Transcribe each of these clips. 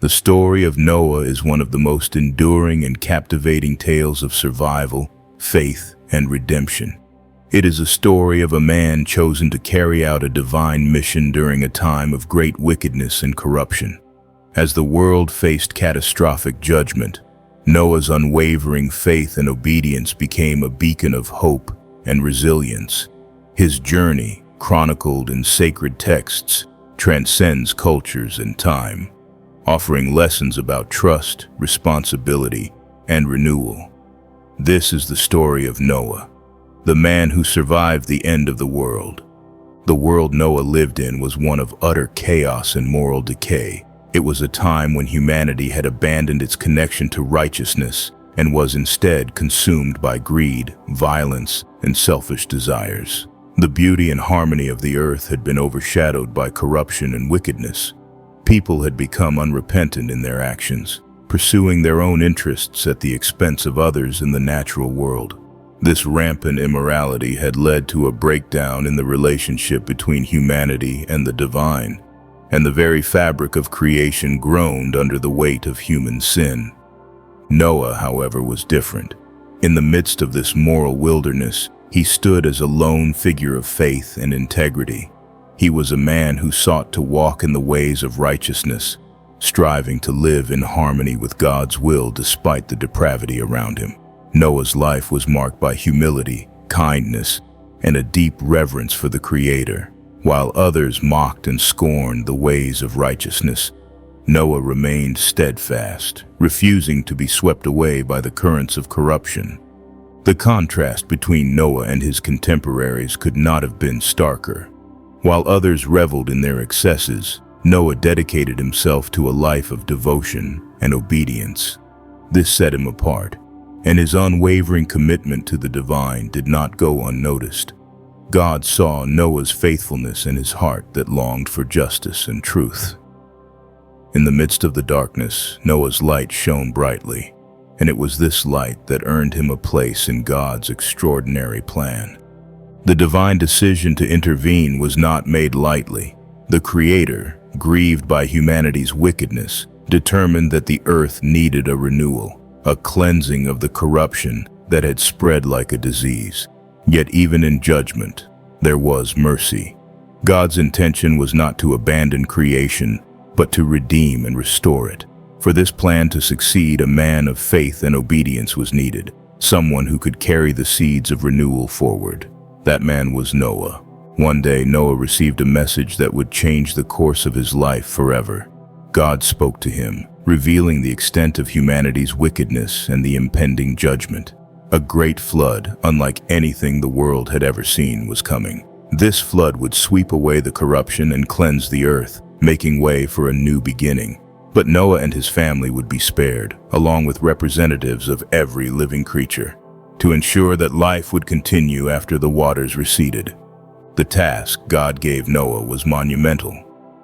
The story of Noah is one of the most enduring and captivating tales of survival, faith, and redemption. It is a story of a man chosen to carry out a divine mission during a time of great wickedness and corruption. As the world faced catastrophic judgment, Noah's unwavering faith and obedience became a beacon of hope and resilience. His journey, chronicled in sacred texts, transcends cultures and time, offering lessons about trust, responsibility, and renewal. This is the story of Noah, the man who survived the end of the world. The world Noah lived in was one of utter chaos and moral decay. It was a time when humanity had abandoned its connection to righteousness and was instead consumed by greed, violence, and selfish desires. The beauty and harmony of the earth had been overshadowed by corruption and wickedness. People had become unrepentant in their actions, pursuing their own interests at the expense of others in the natural world. This rampant immorality had led to a breakdown in the relationship between humanity and the divine, and the very fabric of creation groaned under the weight of human sin. Noah, however, was different. In the midst of this moral wilderness, he stood as a lone figure of faith and integrity. He was a man who sought to walk in the ways of righteousness, striving to live in harmony with God's will despite the depravity around him. Noah's life was marked by humility, kindness, and a deep reverence for the Creator. While others mocked and scorned the ways of righteousness, Noah remained steadfast, refusing to be swept away by the currents of corruption. The contrast between Noah and his contemporaries could not have been starker. While others reveled in their excesses, Noah dedicated himself to a life of devotion and obedience. This set him apart, and his unwavering commitment to the divine did not go unnoticed. God saw Noah's faithfulness and his heart that longed for justice and truth. In the midst of the darkness, Noah's light shone brightly, and it was this light that earned him a place in God's extraordinary plan. The divine decision to intervene was not made lightly. The Creator, grieved by humanity's wickedness, determined that the earth needed a renewal, a cleansing of the corruption that had spread like a disease. Yet even in judgment, there was mercy. God's intention was not to abandon creation, but to redeem and restore it. For this plan to succeed, a man of faith and obedience was needed, someone who could carry the seeds of renewal forward. That man was Noah. One day, Noah received a message that would change the course of his life forever. God spoke to him, revealing the extent of humanity's wickedness and the impending judgment. A great flood, unlike anything the world had ever seen, was coming. This flood would sweep away the corruption and cleanse the earth, making way for a new beginning. But Noah and his family would be spared, along with representatives of every living creature, to ensure that life would continue after the waters receded. The task God gave Noah was monumental.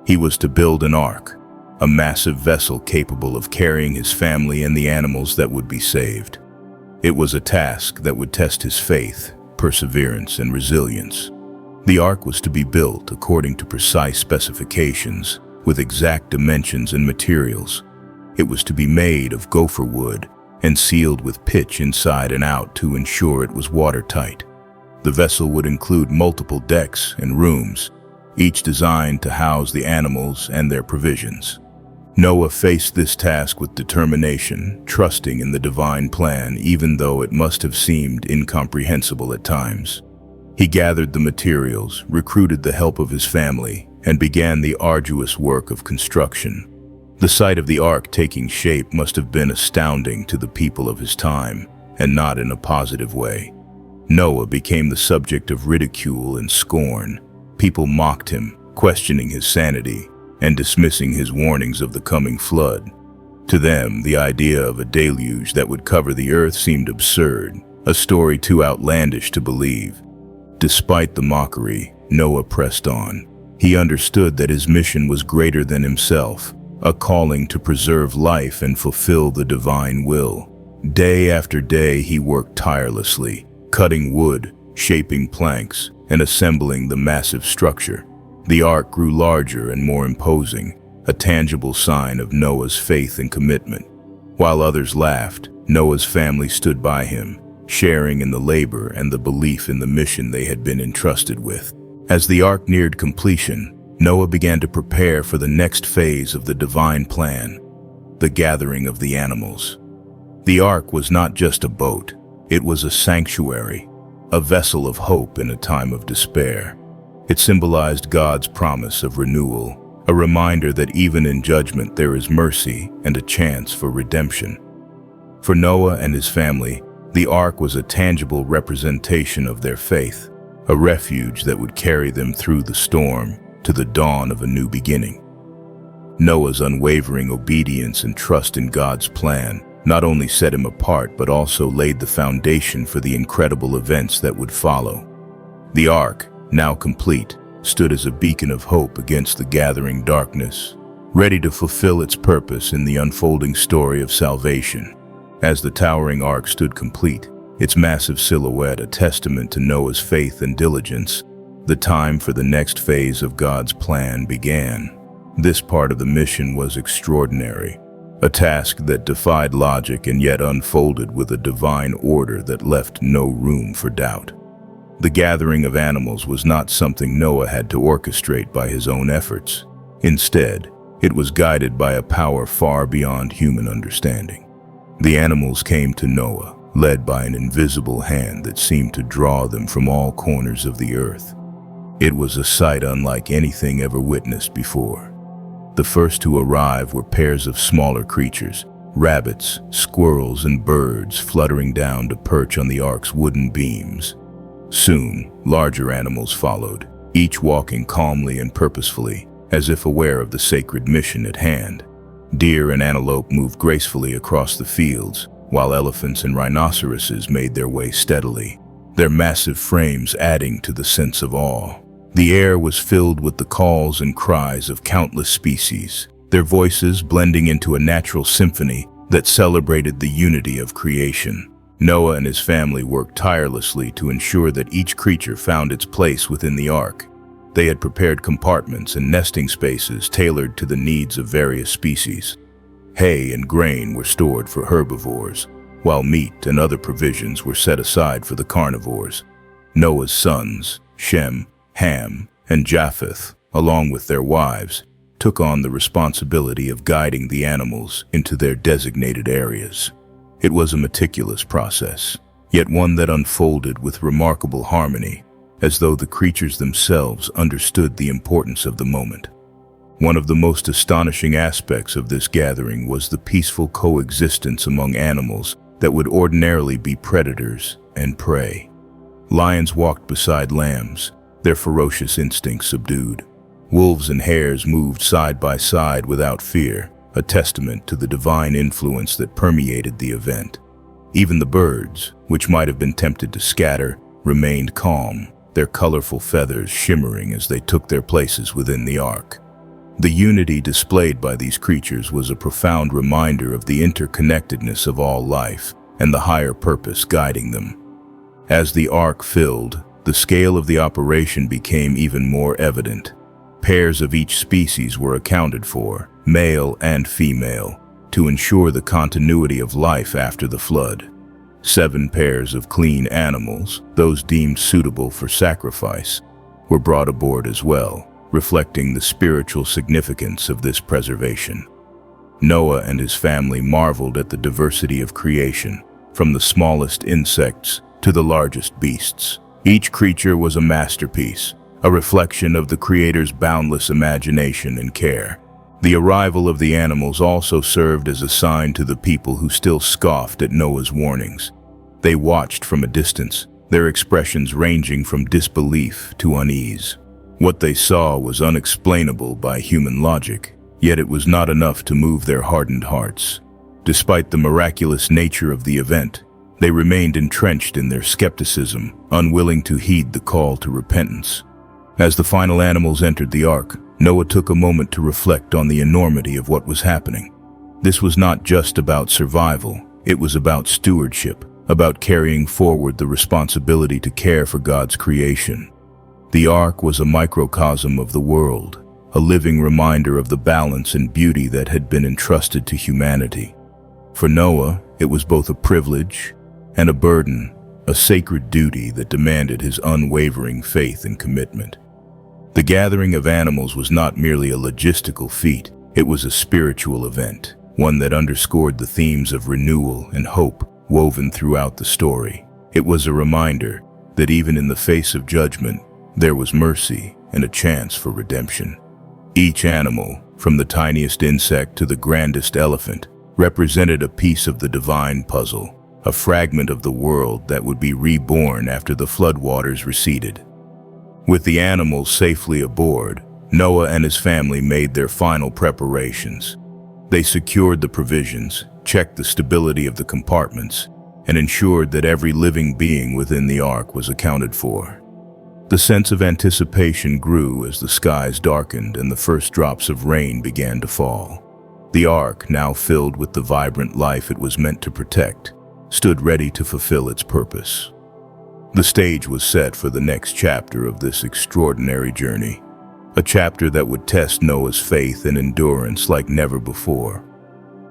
He was to build an ark, a massive vessel capable of carrying his family and the animals that would be saved. It was a task that would test his faith, perseverance, and resilience. The ark was to be built according to precise specifications, with exact dimensions and materials. It was to be made of gopher wood and sealed with pitch inside and out to ensure it was watertight. The vessel would include multiple decks and rooms, each designed to house the animals and their provisions. Noah faced this task with determination, trusting in the divine plan even though it must have seemed incomprehensible at times. He gathered the materials, recruited the help of his family, and began the arduous work of construction. The sight of the ark taking shape must have been astounding to the people of his time, and not in a positive way. Noah became the subject of ridicule and scorn. People mocked him, questioning his sanity, and dismissing his warnings of the coming flood. To them, the idea of a deluge that would cover the earth seemed absurd, a story too outlandish to believe. Despite the mockery, Noah pressed on. He understood that his mission was greater than himself, a calling to preserve life and fulfill the divine will. Day after day he worked tirelessly, cutting wood, shaping planks, and assembling the massive structure. The ark grew larger and more imposing, a tangible sign of Noah's faith and commitment. While others laughed, Noah's family stood by him, sharing in the labor and the belief in the mission they had been entrusted with. As the ark neared completion, Noah began to prepare for the next phase of the divine plan, the gathering of the animals. The ark was not just a boat, it was a sanctuary, a vessel of hope in a time of despair. It symbolized God's promise of renewal, a reminder that even in judgment there is mercy and a chance for redemption. For Noah and his family, the ark was a tangible representation of their faith, a refuge that would carry them through the storm to the dawn of a new beginning. Noah's unwavering obedience and trust in God's plan not only set him apart but also laid the foundation for the incredible events that would follow. The ark, now complete, stood as a beacon of hope against the gathering darkness, ready to fulfill its purpose in the unfolding story of salvation. As the towering ark stood complete, its massive silhouette a testament to Noah's faith and diligence, the time for the next phase of God's plan began. This part of the mission was extraordinary, a task that defied logic and yet unfolded with a divine order that left no room for doubt. The gathering of animals was not something Noah had to orchestrate by his own efforts. Instead, it was guided by a power far beyond human understanding. The animals came to Noah, led by an invisible hand that seemed to draw them from all corners of the earth. It was a sight unlike anything ever witnessed before. The first to arrive were pairs of smaller creatures, rabbits, squirrels, and birds fluttering down to perch on the ark's wooden beams. Soon, larger animals followed, each walking calmly and purposefully, as if aware of the sacred mission at hand. Deer and antelope moved gracefully across the fields, while elephants and rhinoceroses made their way steadily, their massive frames adding to the sense of awe. The air was filled with the calls and cries of countless species, their voices blending into a natural symphony that celebrated the unity of creation. Noah and his family worked tirelessly to ensure that each creature found its place within the ark. They had prepared compartments and nesting spaces tailored to the needs of various species. Hay and grain were stored for herbivores, while meat and other provisions were set aside for the carnivores. Noah's sons, Shem, Ham, and Japheth, along with their wives, took on the responsibility of guiding the animals into their designated areas. It was a meticulous process, yet one that unfolded with remarkable harmony, as though the creatures themselves understood the importance of the moment. One of the most astonishing aspects of this gathering was the peaceful coexistence among animals that would ordinarily be predators and prey. Lions walked beside lambs, their ferocious instincts subdued. Wolves and hares moved side by side without fear, a testament to the divine influence that permeated the event. Even the birds, which might have been tempted to scatter, remained calm, their colorful feathers shimmering as they took their places within the ark. The unity displayed by these creatures was a profound reminder of the interconnectedness of all life and the higher purpose guiding them. As the ark filled, the scale of the operation became even more evident. Pairs of each species were accounted for, male and female, to ensure the continuity of life after the flood. 7 pairs of clean animals, those deemed suitable for sacrifice, were brought aboard as well, reflecting the spiritual significance of this preservation. Noah and his family marveled at the diversity of creation, from the smallest insects to the largest beasts. Each creature was a masterpiece, a reflection of the Creator's boundless imagination and care. The arrival of the animals also served as a sign to the people who still scoffed at Noah's warnings. They watched from a distance, their expressions ranging from disbelief to unease. What they saw was unexplainable by human logic, yet it was not enough to move their hardened hearts. Despite the miraculous nature of the event, they remained entrenched in their skepticism, unwilling to heed the call to repentance. As the final animals entered the ark, Noah took a moment to reflect on the enormity of what was happening. This was not just about survival, it was about stewardship, about carrying forward the responsibility to care for God's creation. The ark was a microcosm of the world, a living reminder of the balance and beauty that had been entrusted to humanity. For Noah, it was both a privilege and a burden, a sacred duty that demanded his unwavering faith and commitment. The gathering of animals was not merely a logistical feat, it was a spiritual event, one that underscored the themes of renewal and hope woven throughout the story. It was a reminder that even in the face of judgment, there was mercy and a chance for redemption. Each animal, from the tiniest insect to the grandest elephant, represented a piece of the divine puzzle, a fragment of the world that would be reborn after the floodwaters receded. With the animals safely aboard, Noah and his family made their final preparations. They secured the provisions, checked the stability of the compartments, and ensured that every living being within the ark was accounted for. The sense of anticipation grew as the skies darkened and the first drops of rain began to fall. The ark, now filled with the vibrant life it was meant to protect, stood ready to fulfill its purpose. The stage was set for the next chapter of this extraordinary journey, a chapter that would test Noah's faith and endurance like never before.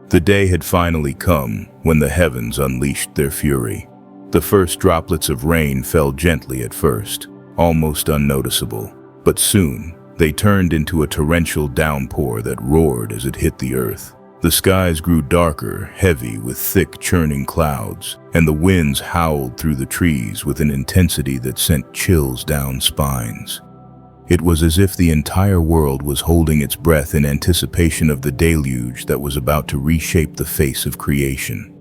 The day had finally come when the heavens unleashed their fury. The first droplets of rain fell gently at first, almost unnoticeable, but soon they turned into a torrential downpour that roared as it hit the earth. The skies grew darker, heavy with thick churning clouds, and the winds howled through the trees with an intensity that sent chills down spines. It was as if the entire world was holding its breath in anticipation of the deluge that was about to reshape the face of creation.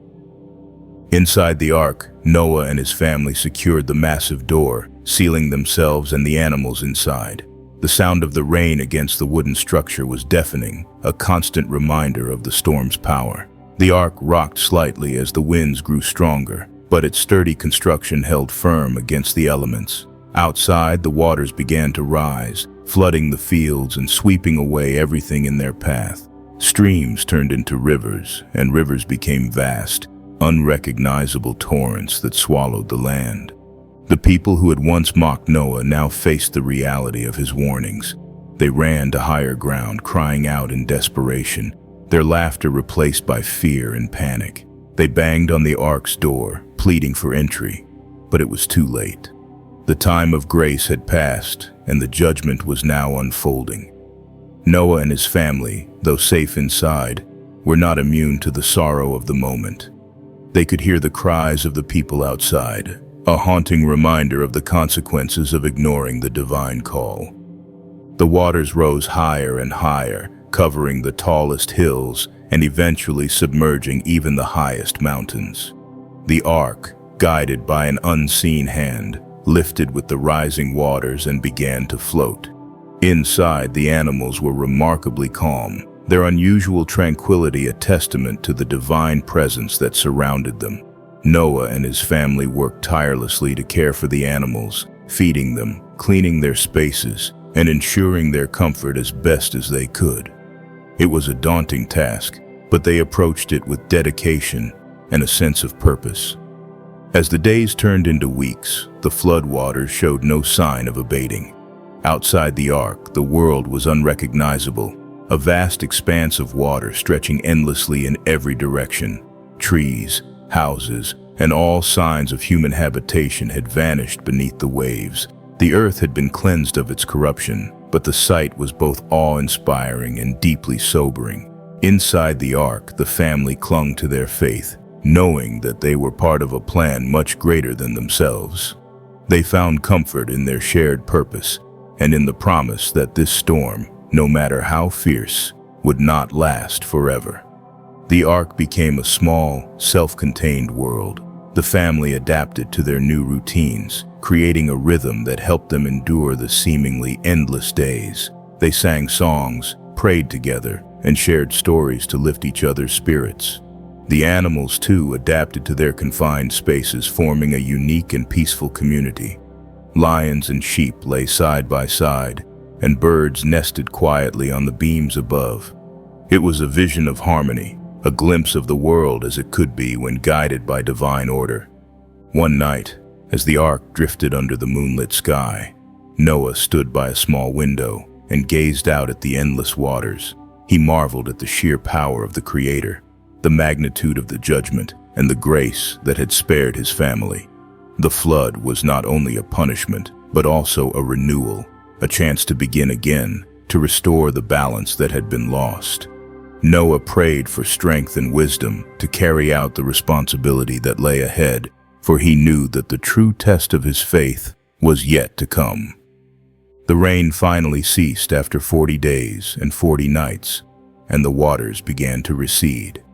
Inside the ark, Noah and his family secured the massive door, sealing themselves and the animals inside. The sound of the rain against the wooden structure was deafening, a constant reminder of the storm's power. The ark rocked slightly as the winds grew stronger, but its sturdy construction held firm against the elements. Outside, the waters began to rise, flooding the fields and sweeping away everything in their path. Streams turned into rivers, and rivers became vast, unrecognizable torrents that swallowed the land. The people who had once mocked Noah now faced the reality of his warnings. They ran to higher ground, crying out in desperation, their laughter replaced by fear and panic. They banged on the ark's door, pleading for entry, but it was too late. The time of grace had passed, and the judgment was now unfolding. Noah and his family, though safe inside, were not immune to the sorrow of the moment. They could hear the cries of the people outside, a haunting reminder of the consequences of ignoring the divine call. The waters rose higher and higher, covering the tallest hills and eventually submerging even the highest mountains. The ark, guided by an unseen hand, lifted with the rising waters and began to float. Inside, the animals were remarkably calm, their unusual tranquility a testament to the divine presence that surrounded them. Noah and his family worked tirelessly to care for the animals, feeding them, cleaning their spaces, and ensuring their comfort as best as they could. It was a daunting task, but they approached it with dedication and a sense of purpose. As the days turned into weeks, the floodwaters showed no sign of abating. Outside the ark, the world was unrecognizable, a vast expanse of water stretching endlessly in every direction. Trees, houses, and all signs of human habitation had vanished beneath the waves. The earth had been cleansed of its corruption, but the sight was both awe-inspiring and deeply sobering. Inside the ark, the family clung to their faith, knowing that they were part of a plan much greater than themselves. They found comfort in their shared purpose and in the promise that this storm, no matter how fierce, would not last forever. The ark became a small, self-contained world. The family adapted to their new routines, creating a rhythm that helped them endure the seemingly endless days. They sang songs, prayed together, and shared stories to lift each other's spirits. The animals, too, adapted to their confined spaces, forming a unique and peaceful community. Lions and sheep lay side by side, and birds nested quietly on the beams above. It was a vision of harmony, a glimpse of the world as it could be when guided by divine order. One night, as the ark drifted under the moonlit sky, Noah stood by a small window, and gazed out at the endless waters. He marveled at the sheer power of the Creator, the magnitude of the judgment, and the grace that had spared his family. The flood was not only a punishment, but also a renewal, a chance to begin again, to restore the balance that had been lost. Noah prayed for strength and wisdom to carry out the responsibility that lay ahead, for he knew that the true test of his faith was yet to come. The rain finally ceased after 40 days and 40 nights, and the waters began to recede.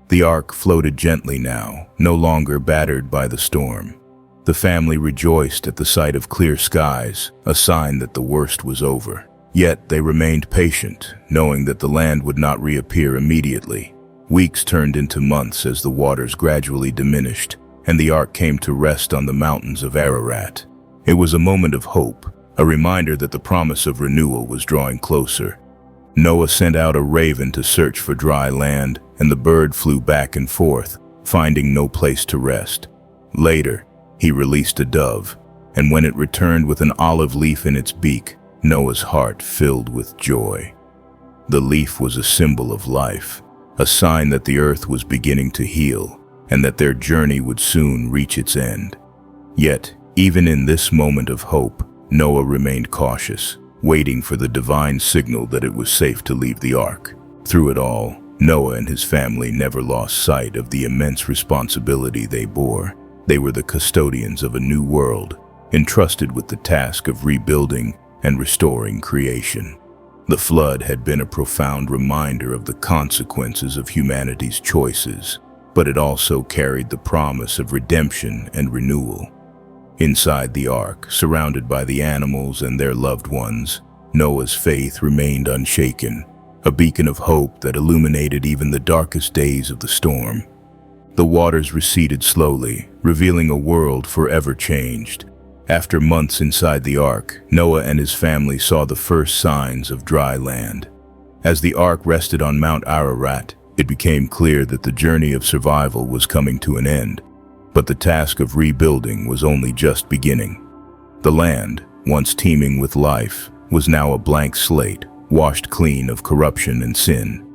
The ark floated gently now, no longer battered by the storm. The family rejoiced at the sight of clear skies, a sign that the worst was over. Yet they remained patient, knowing that the land would not reappear immediately. Weeks turned into months as the waters gradually diminished, and the ark came to rest on the mountains of Ararat. It was a moment of hope, a reminder that the promise of renewal was drawing closer. Noah sent out a raven to search for dry land, and the bird flew back and forth, finding no place to rest. Later, he released a dove, and when it returned with an olive leaf in its beak, Noah's heart filled with joy. The leaf was a symbol of life, a sign that the earth was beginning to heal, and that their journey would soon reach its end. Yet, even in this moment of hope, Noah remained cautious, waiting for the divine signal that it was safe to leave the ark. Through it all, Noah and his family never lost sight of the immense responsibility they bore. They were the custodians of a new world, entrusted with the task of rebuilding and restoring creation. The flood had been a profound reminder of the consequences of humanity's choices, but it also carried the promise of redemption and renewal. Inside the ark, surrounded by the animals and their loved ones, Noah's faith remained unshaken, a beacon of hope that illuminated even the darkest days of the storm. The waters receded slowly, revealing a world forever changed. After months inside the ark, Noah and his family saw the first signs of dry land. As the ark rested on Mount Ararat, it became clear that the journey of survival was coming to an end. But the task of rebuilding was only just beginning. The land, once teeming with life, was now a blank slate, washed clean of corruption and sin.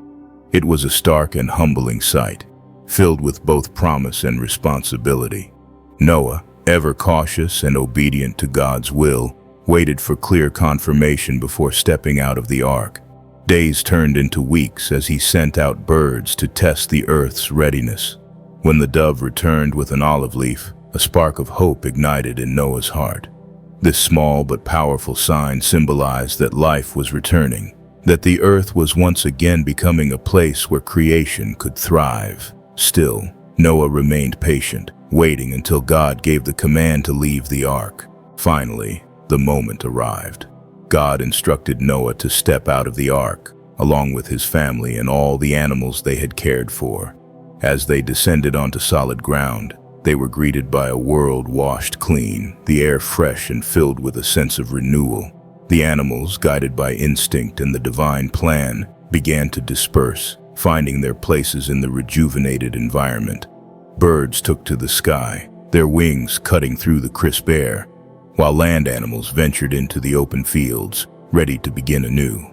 It was a stark and humbling sight, filled with both promise and responsibility. Noah, ever cautious and obedient to God's will, waited for clear confirmation before stepping out of the ark. Days turned into weeks as he sent out birds to test the earth's readiness. When the dove returned with an olive leaf, a spark of hope ignited in Noah's heart. This small but powerful sign symbolized that life was returning, that the earth was once again becoming a place where creation could thrive. Still, Noah remained patient, waiting until God gave the command to leave the ark. Finally, the moment arrived. God instructed Noah to step out of the ark, along with his family and all the animals they had cared for. As they descended onto solid ground, they were greeted by a world washed clean, the air fresh and filled with a sense of renewal. The animals, guided by instinct and the divine plan, began to disperse, finding their places in the rejuvenated environment. Birds took to the sky, their wings cutting through the crisp air, while land animals ventured into the open fields, ready to begin anew.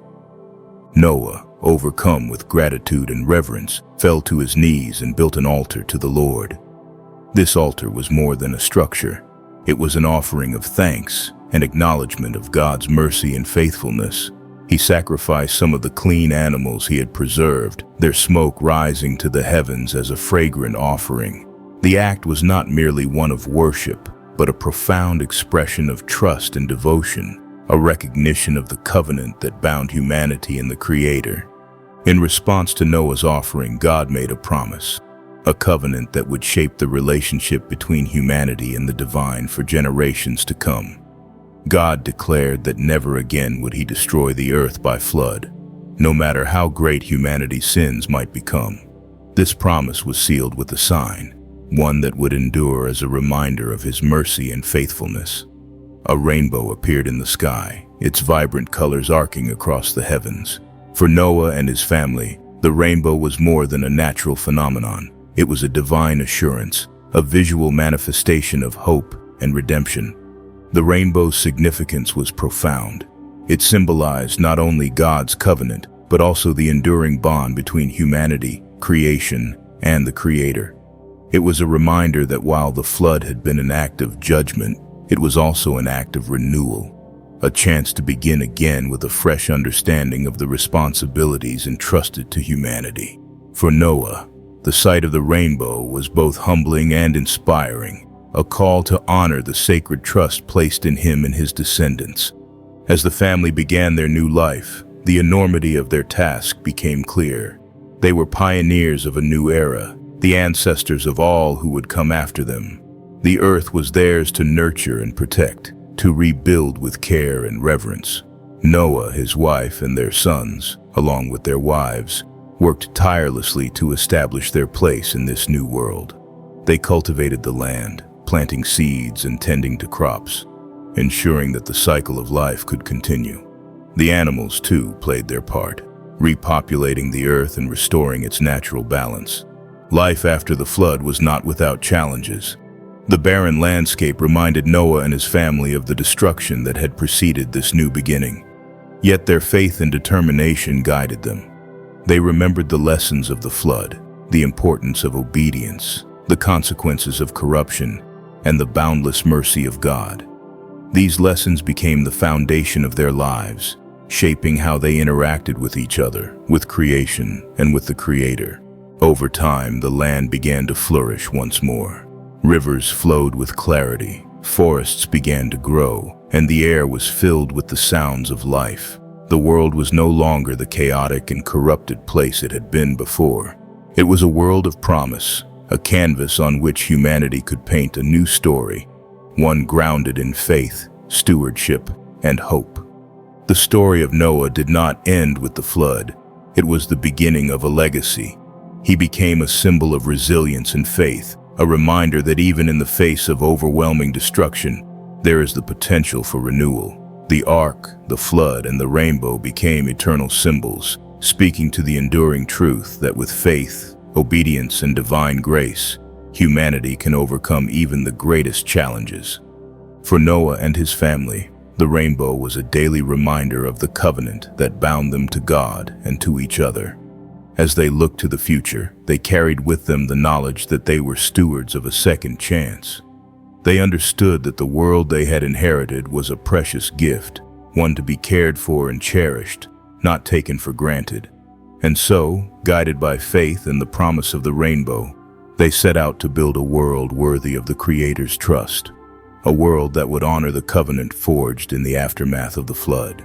Noah, overcome with gratitude and reverence, fell to his knees and built an altar to the Lord. This altar was more than a structure. It was an offering of thanks, an acknowledgement of God's mercy and faithfulness. He sacrificed some of the clean animals he had preserved, their smoke rising to the heavens as a fragrant offering. The act was not merely one of worship, but a profound expression of trust and devotion, a recognition of the covenant that bound humanity and the Creator. In response to Noah's offering, God made a promise, a covenant that would shape the relationship between humanity and the divine for generations to come. God declared that never again would he destroy the earth by flood, no matter how great humanity's sins might become. This promise was sealed with a sign, one that would endure as a reminder of his mercy and faithfulness. A rainbow appeared in the sky, its vibrant colors arcing across the heavens. For Noah and his family, the rainbow was more than a natural phenomenon. It was a divine assurance, a visual manifestation of hope and redemption. The rainbow's significance was profound. It symbolized not only God's covenant, but also the enduring bond between humanity, creation, and the Creator. It was a reminder that while the flood had been an act of judgment, it was also an act of renewal, a chance to begin again with a fresh understanding of the responsibilities entrusted to humanity. For Noah, the sight of the rainbow was both humbling and inspiring, a call to honor the sacred trust placed in him and his descendants. As the family began their new life, the enormity of their task became clear. They were pioneers of a new era, the ancestors of all who would come after them. The earth was theirs to nurture and protect, to rebuild with care and reverence. Noah, his wife, and their sons, along with their wives, worked tirelessly to establish their place in this new world. They cultivated the land, planting seeds and tending to crops, ensuring that the cycle of life could continue. The animals, too, played their part, repopulating the earth and restoring its natural balance. Life after the flood was not without challenges. The barren landscape reminded Noah and his family of the destruction that had preceded this new beginning. Yet their faith and determination guided them. They remembered the lessons of the flood, the importance of obedience, the consequences of corruption, and the boundless mercy of God. These lessons became the foundation of their lives, shaping how they interacted with each other, with creation, and with the Creator. Over time, the land began to flourish once more. Rivers flowed with clarity, forests began to grow, and the air was filled with the sounds of life. The world was no longer the chaotic and corrupted place it had been before. It was a world of promise, a canvas on which humanity could paint a new story, one grounded in faith, stewardship, and hope. The story of Noah did not end with the flood. It was the beginning of a legacy. He became a symbol of resilience and faith, a reminder that even in the face of overwhelming destruction, there is the potential for renewal. The ark, the flood, and the rainbow became eternal symbols, speaking to the enduring truth that with faith, obedience, and divine grace, humanity can overcome even the greatest challenges. For Noah and his family, the rainbow was a daily reminder of the covenant that bound them to God and to each other. As they looked to the future, they carried with them the knowledge that they were stewards of a second chance. They understood that the world they had inherited was a precious gift, one to be cared for and cherished, not taken for granted. And so, guided by faith and the promise of the rainbow, they set out to build a world worthy of the Creator's trust, a world that would honor the covenant forged in the aftermath of the flood.